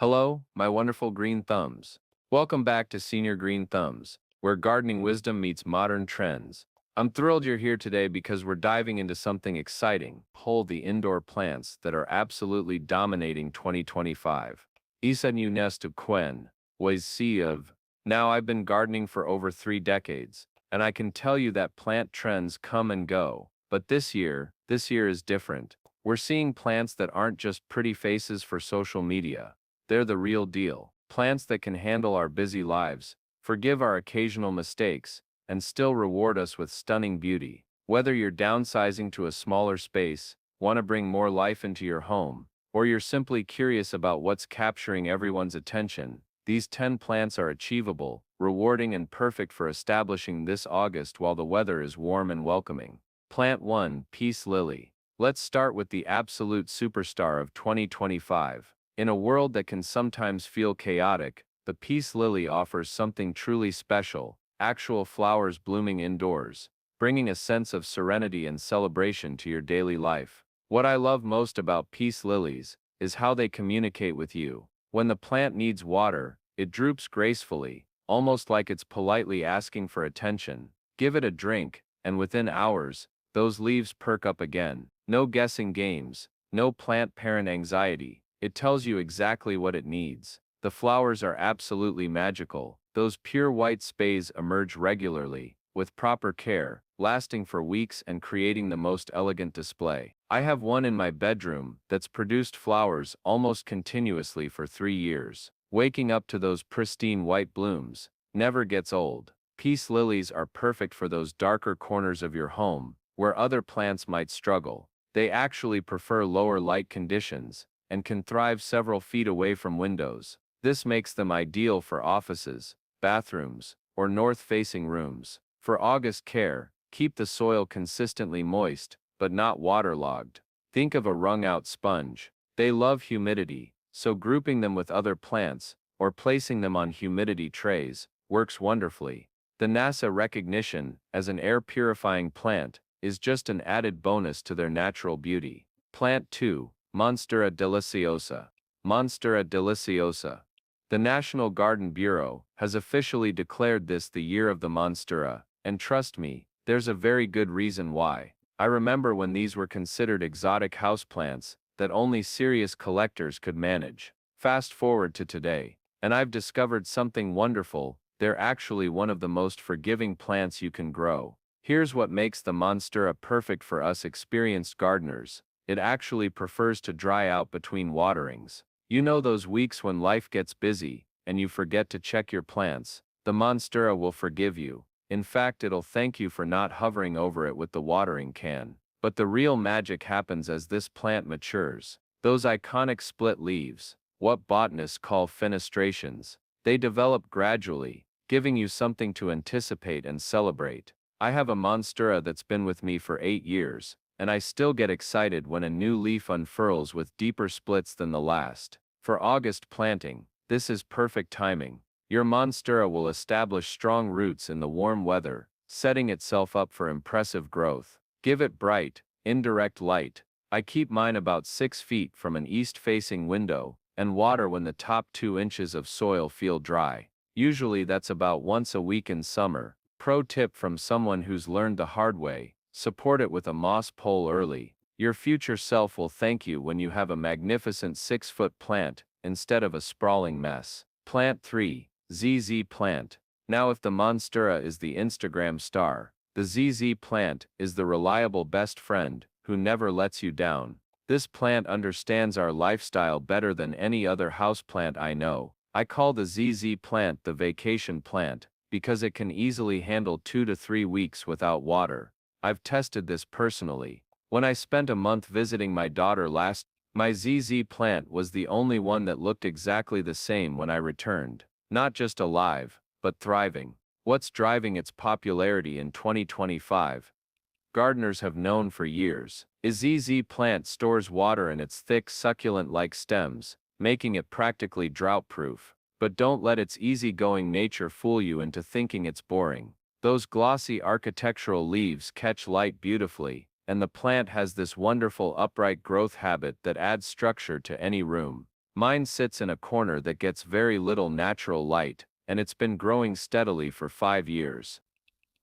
Hello, my wonderful green thumbs. Welcome back to Senior Green Thumbs, where gardening wisdom meets modern trends. I'm thrilled you're here today because we're diving into something exciting, the indoor plants that are absolutely dominating 2025. Isa new nest of Quen, was sea of. Now I've been gardening for over 3 decades, and I can tell you that plant trends come and go. But this year is different. We're seeing plants that aren't just pretty faces for social media. They're the real deal. Plants that can handle our busy lives, forgive our occasional mistakes, and still reward us with stunning beauty. Whether you're downsizing to a smaller space, want to bring more life into your home, or you're simply curious about what's capturing everyone's attention, these 10 plants are achievable, rewarding, and perfect for establishing this August while the weather is warm and welcoming. Plant 1, Peace Lily. Let's start with the absolute superstar of 2025. In a world that can sometimes feel chaotic, the peace lily offers something truly special, actual flowers blooming indoors, bringing a sense of serenity and celebration to your daily life. What I love most about peace lilies is how they communicate with you. When the plant needs water, it droops gracefully, almost like it's politely asking for attention. Give it a drink, and within hours, those leaves perk up again. No guessing games, no plant parent anxiety. It tells you exactly what it needs. The flowers are absolutely magical. Those pure white sprays emerge regularly, with proper care, lasting for weeks and creating the most elegant display. I have one in my bedroom that's produced flowers almost continuously for 3 years. Waking up to those pristine white blooms never gets old. Peace lilies are perfect for those darker corners of your home, where other plants might struggle. They actually prefer lower light conditions and can thrive several feet away from windows. This makes them ideal for offices, bathrooms, or north-facing rooms. For August care, keep the soil consistently moist, but not waterlogged. Think of a wrung-out sponge. They love humidity, so grouping them with other plants, or placing them on humidity trays, works wonderfully. The NASA recognition as an air-purifying plant is just an added bonus to their natural beauty. Plant 2, Monstera delissiosa. Monstera delissiosa. The National Garden Bureau has officially declared this the year of the Monstera, and trust me, there's a very good reason why. I remember when these were considered exotic houseplants that only serious collectors could manage. Fast forward to today, and I've discovered something wonderful. They're actually one of the most forgiving plants you can grow. Here's what makes the Monstera perfect for us experienced gardeners. It actually prefers to dry out between waterings. You know those weeks when life gets busy, and you forget to check your plants? The Monstera will forgive you. In fact, it'll thank you for not hovering over it with the watering can. But the real magic happens as this plant matures. Those iconic split leaves, what botanists call fenestrations, they develop gradually, giving you something to anticipate and celebrate. I have a Monstera that's been with me for 8 years, and I still get excited when a new leaf unfurls with deeper splits than the last. For August planting, this is perfect timing. Your Monstera will establish strong roots in the warm weather, setting itself up for impressive growth. Give it bright, indirect light. I keep mine about 6 feet from an east-facing window, and water when the top 2 inches of soil feel dry. Usually that's about once a week in summer. Pro tip from someone who's learned the hard way: support it with a moss pole early. Your future self will thank you when you have a magnificent 6-foot plant instead of a sprawling mess. Plant 3, ZZ plant. Now if the Monstera is the Instagram star, the ZZ plant is the reliable best friend who never lets you down. This plant understands our lifestyle better than any other houseplant I know. I call the ZZ plant the vacation plant because it can easily handle 2 to 3 weeks without water. I've tested this personally. When I spent a month visiting my daughter my ZZ plant was the only one that looked exactly the same when I returned. Not just alive, but thriving. What's driving its popularity in 2025? Gardeners have known for years. A ZZ plant stores water in its thick succulent-like stems, making it practically drought-proof. But don't let its easygoing nature fool you into thinking it's boring. Those glossy architectural leaves catch light beautifully, and the plant has this wonderful upright growth habit that adds structure to any room. Mine sits in a corner that gets very little natural light, and it's been growing steadily for 5 years.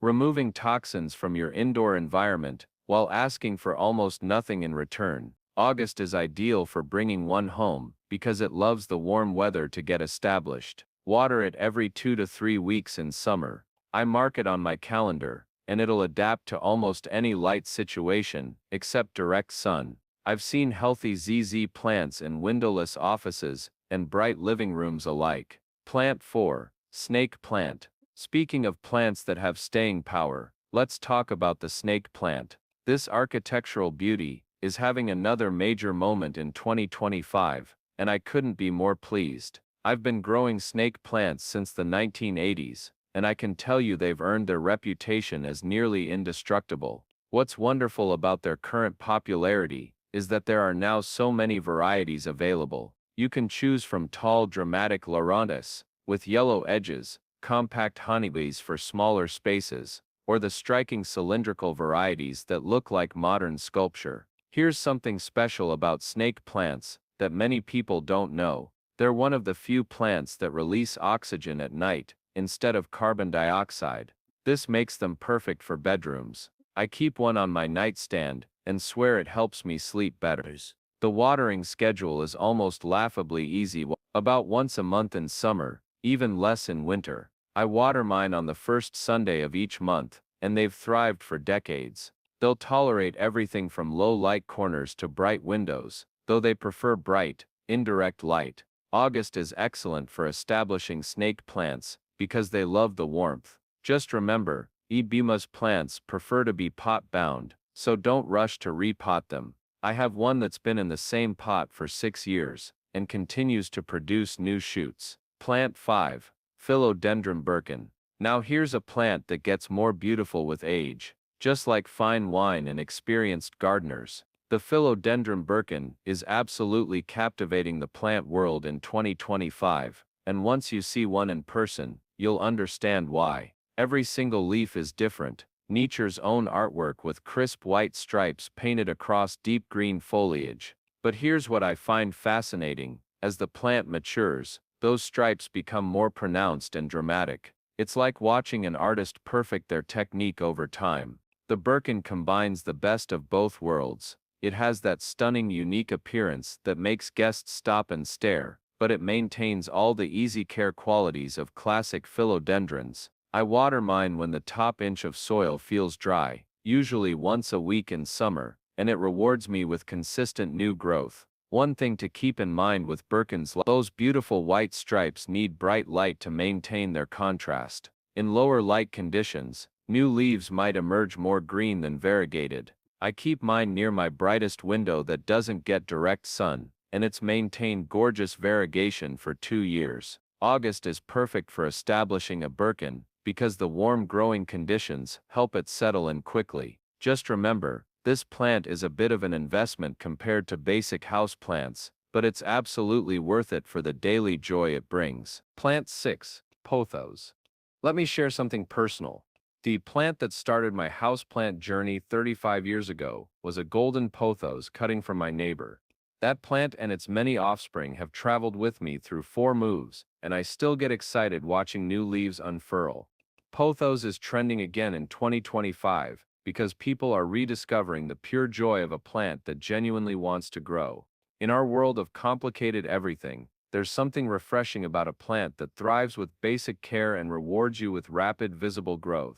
Removing toxins from your indoor environment, while asking for almost nothing in return, August is ideal for bringing one home, because it loves the warm weather to get established. Water it every 2 to 3 weeks in summer. I mark it on my calendar, and it'll adapt to almost any light situation, except direct sun. I've seen healthy ZZ plants in windowless offices and bright living rooms alike. Plant 4. Snake plant. Speaking of plants that have staying power, let's talk about the snake plant. This architectural beauty is having another major moment in 2025, and I couldn't be more pleased. I've been growing snake plants since the 1980s, and I can tell you they've earned their reputation as nearly indestructible. What's wonderful about their current popularity is that there are now so many varieties available. You can choose from tall dramatic Laurantis, with yellow edges, compact honeybees for smaller spaces, or the striking cylindrical varieties that look like modern sculpture. Here's something special about snake plants that many people don't know. They're one of the few plants that release oxygen at night, instead of carbon dioxide. This makes them perfect for bedrooms. I keep one on my nightstand, and swear it helps me sleep better. The watering schedule is almost laughably easy, about once a month in summer, even less in winter. I water mine on the first Sunday of each month, and they've thrived for decades. They'll tolerate everything from low light corners to bright windows, though they prefer bright, indirect light. August is excellent for establishing snake plants, because they love the warmth. Just remember, Ibima's plants prefer to be pot-bound, so don't rush to repot them. I have one that's been in the same pot for 6 years, and continues to produce new shoots. Plant 5. Philodendron Birkin. Now here's a plant that gets more beautiful with age. Just like fine wine and experienced gardeners, the Philodendron Birkin is absolutely captivating the plant world in 2025, and once you see one in person, you'll understand why. Every single leaf is different, nature's own artwork with crisp white stripes painted across deep green foliage. But here's what I find fascinating: as the plant matures, those stripes become more pronounced and dramatic. It's like watching an artist perfect their technique over time. The Birkin combines the best of both worlds. It has that stunning, unique appearance that makes guests stop and stare, but it maintains all the easy care qualities of classic philodendrons. I water mine when the top inch of soil feels dry, usually once a week in summer, and it rewards me with consistent new growth. One thing to keep in mind with Birkins: those beautiful white stripes need bright light to maintain their contrast. In lower light conditions, new leaves might emerge more green than variegated. I keep mine near my brightest window that doesn't get direct sun, and it's maintained gorgeous variegation for 2 years. August is perfect for establishing a Birkin, because the warm growing conditions help it settle in quickly. Just remember, this plant is a bit of an investment compared to basic houseplants, but it's absolutely worth it for the daily joy it brings. Plant 6. Pothos. Let me share something personal. The plant that started my houseplant journey 35 years ago was a golden pothos cutting from my neighbor. That plant and its many offspring have traveled with me through 4 moves, and I still get excited watching new leaves unfurl. Pothos is trending again in 2025, because people are rediscovering the pure joy of a plant that genuinely wants to grow. In our world of complicated everything, there's something refreshing about a plant that thrives with basic care and rewards you with rapid, visible growth.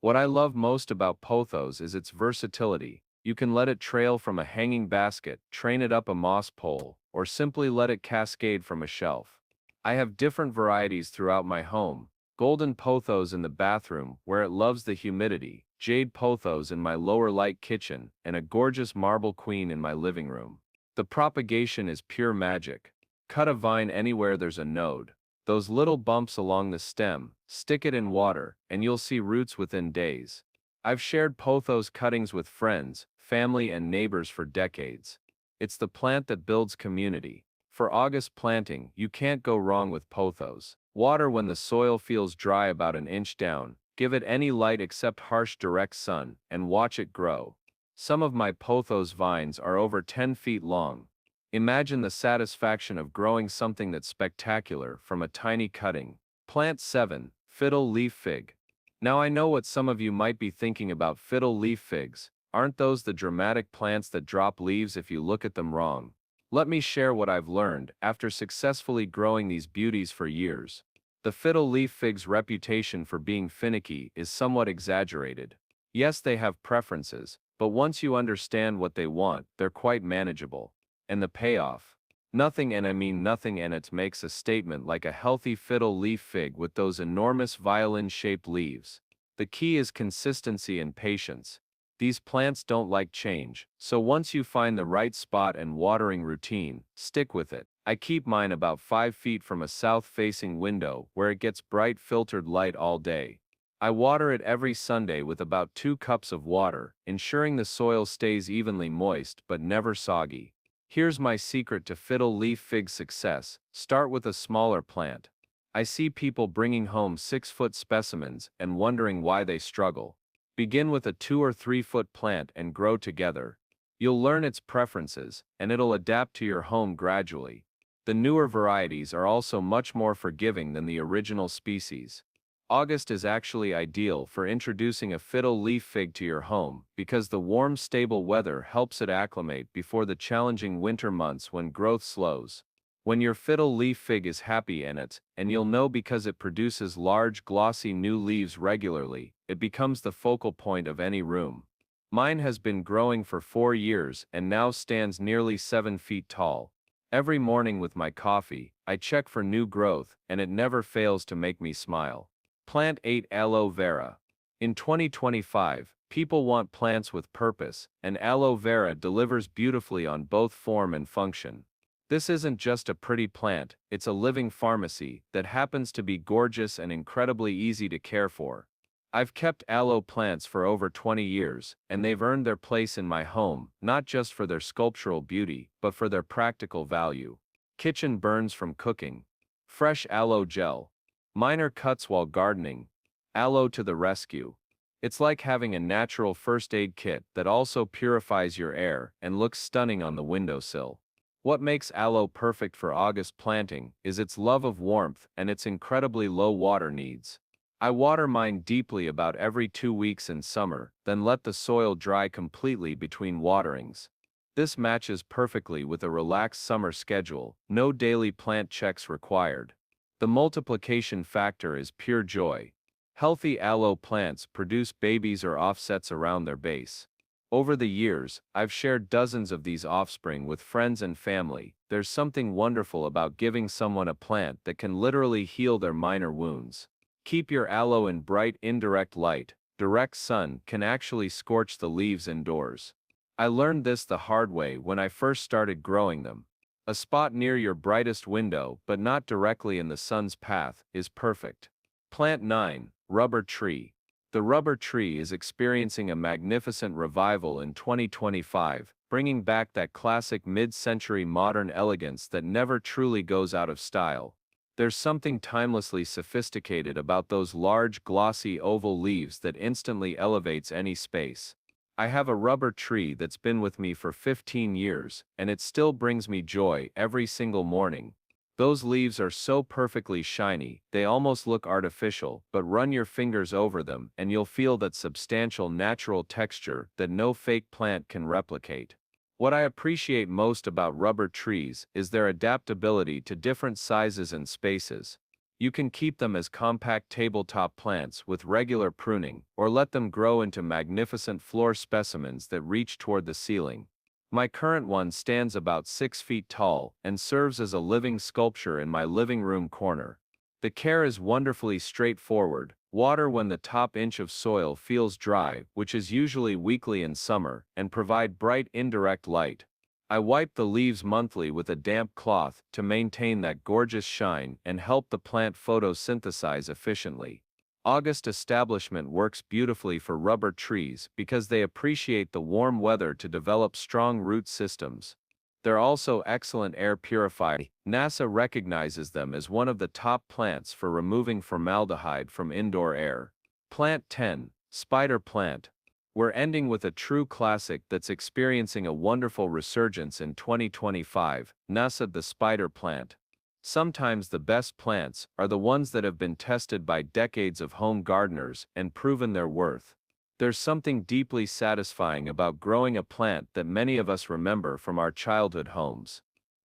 What I love most about pothos is its versatility. You can let it trail from a hanging basket, train it up a moss pole, or simply let it cascade from a shelf. I have different varieties throughout my home: golden pothos in the bathroom, where it loves the humidity, jade pothos in my lower light kitchen, and a gorgeous marble queen in my living room. The propagation is pure magic. Cut a vine anywhere there's a node. Those little bumps along the stem, stick it in water, and you'll see roots within days. I've shared pothos cuttings with friends, family, and neighbors for decades. It's the plant that builds community. For August planting, you can't go wrong with pothos. Water when the soil feels dry about an inch down, give it any light except harsh direct sun, and watch it grow. Some of my pothos vines are over 10 feet long. Imagine the satisfaction of growing something that's spectacular from a tiny cutting. Plant 7. Fiddle Leaf Fig. Now I know what some of you might be thinking about fiddle leaf figs. Aren't those the dramatic plants that drop leaves if you look at them wrong? Let me share what I've learned after successfully growing these beauties for years. The fiddle leaf fig's reputation for being finicky is somewhat exaggerated. Yes, they have preferences, but once you understand what they want, they're quite manageable. And the payoff? Nothing, and I mean nothing, and it makes a statement like a healthy fiddle leaf fig with those enormous violin-shaped leaves. The key is consistency and patience. These plants don't like change, so once you find the right spot and watering routine, stick with it. I keep mine about 5 feet from a south-facing window where it gets bright filtered light all day. I water it every Sunday with about 2 cups of water, ensuring the soil stays evenly moist but never soggy. Here's my secret to fiddle leaf fig success: start with a smaller plant. I see people bringing home 6-foot specimens and wondering why they struggle. Begin with a 2 or 3 foot plant and grow together. You'll learn its preferences, and it'll adapt to your home gradually. The newer varieties are also much more forgiving than the original species. August is actually ideal for introducing a fiddle leaf fig to your home because the warm, stable weather helps it acclimate before the challenging winter months when growth slows. When your fiddle leaf fig is happy in it, and you'll know because it produces large, glossy new leaves regularly, it becomes the focal point of any room. Mine has been growing for 4 years and now stands nearly 7 feet tall. Every morning with my coffee, I check for new growth, and it never fails to make me smile. Plant 8. Aloe vera. In 2025, people want plants with purpose, and aloe vera delivers beautifully on both form and function. This isn't just a pretty plant, it's a living pharmacy that happens to be gorgeous and incredibly easy to care for. I've kept aloe plants for over 20 years, and they've earned their place in my home, not just for their sculptural beauty, but for their practical value. Kitchen burns from cooking. Fresh aloe gel. Minor cuts while gardening. Aloe to the rescue. It's like having a natural first aid kit that also purifies your air and looks stunning on the windowsill. What makes aloe perfect for August planting is its love of warmth and its incredibly low water needs. I water mine deeply about every 2 weeks in summer, then let the soil dry completely between waterings. This matches perfectly with a relaxed summer schedule, no daily plant checks required. The multiplication factor is pure joy. Healthy aloe plants produce babies or offsets around their base. Over the years, I've shared dozens of these offspring with friends and family. There's something wonderful about giving someone a plant that can literally heal their minor wounds. Keep your aloe in bright indirect light. Direct sun can actually scorch the leaves indoors. I learned this the hard way when I first started growing them. A spot near your brightest window, but not directly in the sun's path, is perfect. Plant 9. Rubber tree. The rubber tree is experiencing a magnificent revival in 2025, bringing back that classic mid-century modern elegance that never truly goes out of style. There's something timelessly sophisticated about those large, glossy oval leaves that instantly elevates any space. I have a rubber tree that's been with me for 15 years, and it still brings me joy every single morning. Those leaves are so perfectly shiny, they almost look artificial, but run your fingers over them and you'll feel that substantial natural texture that no fake plant can replicate. What I appreciate most about rubber trees is their adaptability to different sizes and spaces. You can keep them as compact tabletop plants with regular pruning, or let them grow into magnificent floor specimens that reach toward the ceiling. My current one stands about 6 feet tall and serves as a living sculpture in my living room corner. The care is wonderfully straightforward. Water when the top inch of soil feels dry, which is usually weekly in summer, and provide bright indirect light. I wipe the leaves monthly with a damp cloth to maintain that gorgeous shine and help the plant photosynthesize efficiently. August establishment works beautifully for rubber trees because they appreciate the warm weather to develop strong root systems. They're also excellent air purifying. NASA recognizes them as one of the top plants for removing formaldehyde from indoor air. Plant 10. Spider plant. We're ending with a true classic that's experiencing a wonderful resurgence in 2025, Nasa the spider plant. Sometimes the best plants are the ones that have been tested by decades of home gardeners and proven their worth. There's something deeply satisfying about growing a plant that many of us remember from our childhood homes.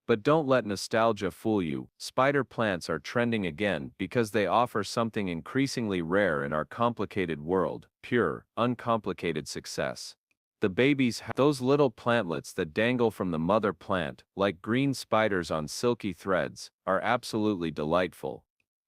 But don't let nostalgia fool you, spider plants are trending again because they offer something increasingly rare in our complicated world: pure, uncomplicated success. The babies, those little plantlets that dangle from the mother plant, like green spiders on silky threads, are absolutely delightful.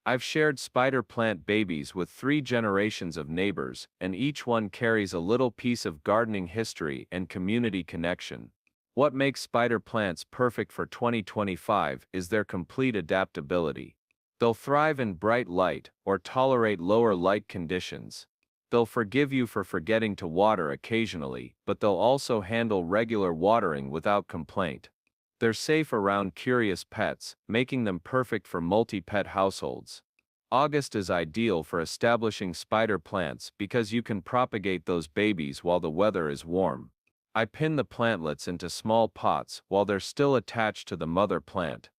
I've shared spider plant babies with 3 generations of neighbors, and each one carries a little piece of gardening history and community connection. What makes spider plants perfect for 2025 is their complete adaptability. They'll thrive in bright light or tolerate lower light conditions. They'll forgive you for forgetting to water occasionally, but they'll also handle regular watering without complaint. They're safe around curious pets, making them perfect for multi-pet households. August is ideal for establishing spider plants because you can propagate those babies while the weather is warm. I pin the plantlets into small pots while they're still attached to the mother plant.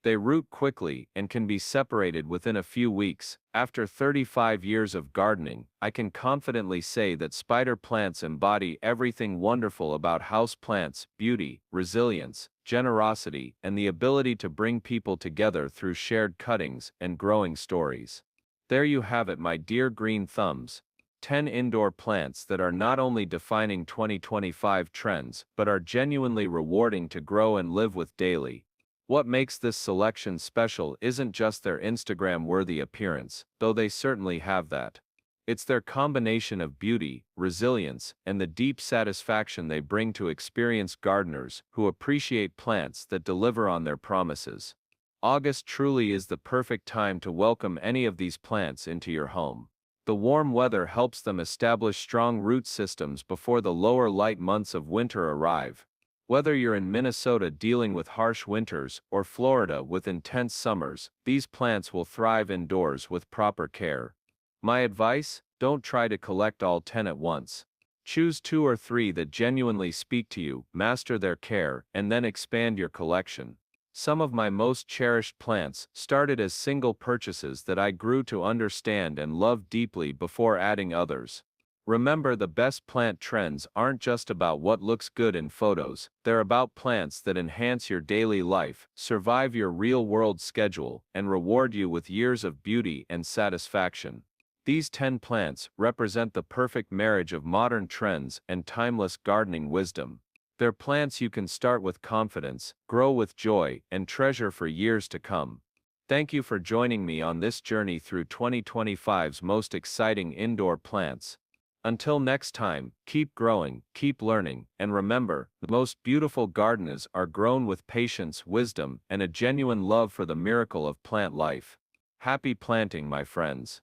They root quickly and can be separated within a few weeks. After 35 years of gardening, I can confidently say that spider plants embody everything wonderful about houseplants: beauty, resilience, generosity, and the ability to bring people together through shared cuttings and growing stories. There you have it, my dear green thumbs. 10 indoor plants that are not only defining 2025 trends, but are genuinely rewarding to grow and live with daily. What makes this selection special isn't just their Instagram-worthy appearance, though they certainly have that. It's their combination of beauty, resilience, and the deep satisfaction they bring to experienced gardeners who appreciate plants that deliver on their promises. August truly is the perfect time to welcome any of these plants into your home. The warm weather helps them establish strong root systems before the lower light months of winter arrive. Whether you're in Minnesota dealing with harsh winters or Florida with intense summers, these plants will thrive indoors with proper care. My advice: don't try to collect all 10 at once. Choose 2 or 3 that genuinely speak to you, master their care, and then expand your collection. Some of my most cherished plants started as single purchases that I grew to understand and love deeply before adding others. Remember, the best plant trends aren't just about what looks good in photos, they're about plants that enhance your daily life, survive your real-world schedule, and reward you with years of beauty and satisfaction. These 10 plants represent the perfect marriage of modern trends and timeless gardening wisdom. They're plants you can start with confidence, grow with joy, and treasure for years to come. Thank you for joining me on this journey through 2025's most exciting indoor plants. Until next time, keep growing, keep learning, and remember, the most beautiful gardens are grown with patience, wisdom, and a genuine love for the miracle of plant life. Happy planting, my friends.